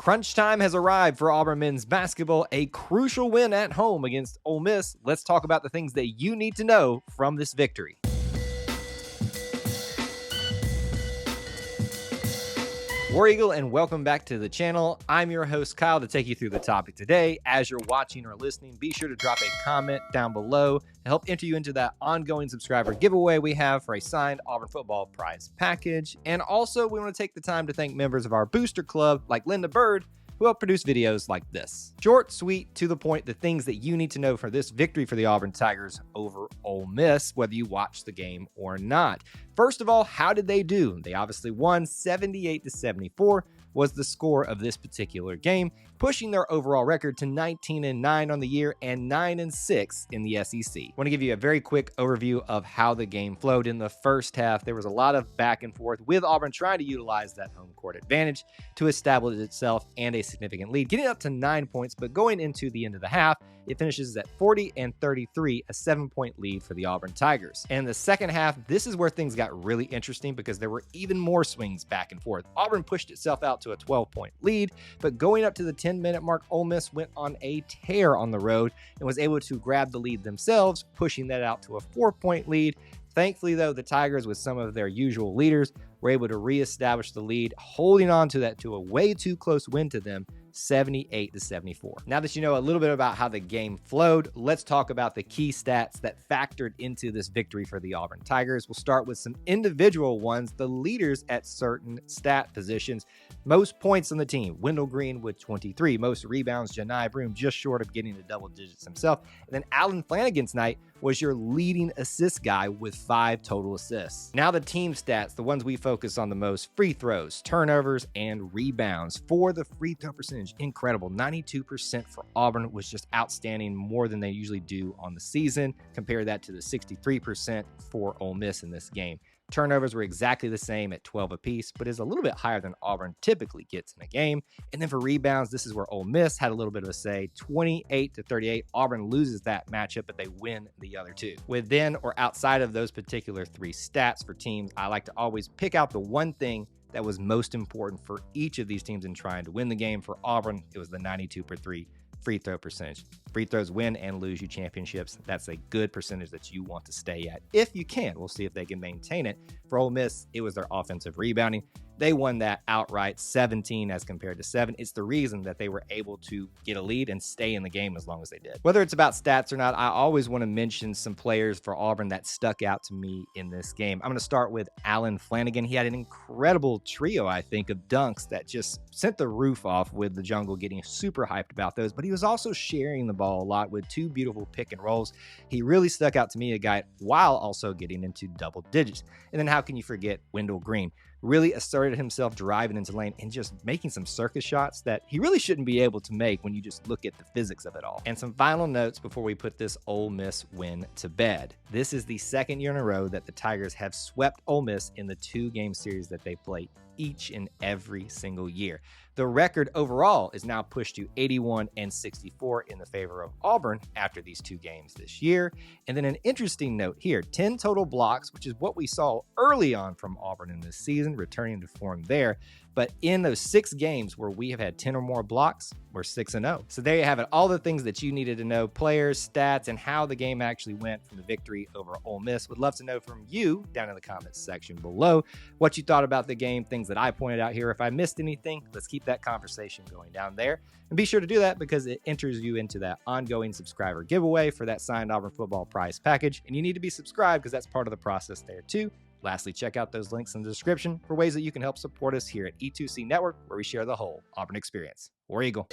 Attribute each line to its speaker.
Speaker 1: Crunch time has arrived for Auburn men's basketball, a crucial win at home against Ole Miss. Let's talk about the things that you need to know from this victory. War Eagle, and welcome back to the channel. I'm your host, Kyle, to take you through the topic today. As you're watching or listening, be sure to drop a comment down below to help enter you into that ongoing subscriber giveaway we have for a signed Auburn football prize package. And also, we want to take the time to thank members of our booster club, like Linda Bird, who help produce videos like this. Short, sweet, to the point, the things that you need to know for this victory for the Auburn Tigers over Ole Miss, whether you watch the game or not. First of all, how did they do? They obviously won 78-74 was the score of this particular game, pushing their overall record to 19-9 on the year and 9-6 in the SEC. I want to give you a very quick overview of how the game flowed. In the first half, there was a lot of back and forth with Auburn trying to utilize that home court advantage to establish itself and a significant lead, getting up to 9 points, but going into the end of the half, it finishes at 40-33, a 7-point lead for the Auburn Tigers. And the second half, this is where things got really interesting because there were even more swings back and forth. Auburn pushed itself out to a 12-point lead, but going up to the 10-minute mark, Ole Miss went on a tear on the road and was able to grab the lead themselves, pushing that out to a 4-point lead. Thankfully, though, the Tigers, with some of their usual leaders, were able to reestablish the lead, holding on to that to a way too close win to them, 78-74. Now that you know a little bit about how the game flowed, let's talk about the key stats that factored into this victory for the Auburn Tigers. We'll start with some individual ones, the leaders at certain stat positions. Most points on the team, Wendell Green with 23. Most rebounds, Janai Broome just short of getting to double digits himself. And then Alan Flanagan's night was your leading assist guy with 5 total assists. Now the team stats, the ones we focus on the most: free throws, turnovers, and rebounds. For the free throw percentage, incredible. 92% for Auburn was just outstanding, more than they usually do on the season. Compare that to the 63% for Ole Miss in this game. Turnovers were exactly the same at 12 apiece, but is a little bit higher than Auburn typically gets in a game. And then for rebounds, this is where Ole Miss had a little bit of a say. 28-38, Auburn loses that matchup, but they win the other two. Within or outside of those particular 3 stats for teams, I like to always pick out the one thing that was most important for each of these teams in trying to win the game. For Auburn, it was the 92-3 free throw percentage. Free throws win and lose you championships. That's a good percentage that you want to stay at if you can. We'll see if they can maintain it. For Ole Miss, it was their offensive rebounding. They won that outright, 17 as compared to 7. It's the reason that they were able to get a lead and stay in the game as long as they did. Whether it's about stats or not, I always want to mention some players for Auburn that stuck out to me in this game. I'm going to start with Alan Flanagan. He had an incredible trio, I think, of dunks that just sent the roof off, with the Jungle getting super hyped about those. But he was also sharing the ball a lot with 2 beautiful pick and rolls. He really stuck out to me, a guy, while also getting into double digits. And then how can you forget Wendell Green? Really asserted himself driving into lane and just making some circus shots that he really shouldn't be able to make when you just look at the physics of it all. And some final notes before we put this Ole Miss win to bed. This is the second year in a row that the Tigers have swept Ole Miss in the 2-game series that they play each and every single year. The record overall is now pushed to 81-64 in the favor of Auburn after these 2 games this year. And then an interesting note here, 10 total blocks, which is what we saw early on from Auburn in this season, returning to form there. But in those 6 games where we have had 10 or more blocks, we're 6-0. So there you have it, all the things that you needed to know, players, stats, and how the game actually went from the victory over Ole Miss. Would love to know from you down in the comments section below what you thought about the game, things that I pointed out here. If I missed anything, let's keep that conversation going down there. And be sure to do that because it enters you into that ongoing subscriber giveaway for that signed Auburn football prize package. And you need to be subscribed because that's part of the process there too. Lastly, check out those links in the description for ways that you can help support us here at E2C Network, where we share the whole Auburn experience. War Eagle.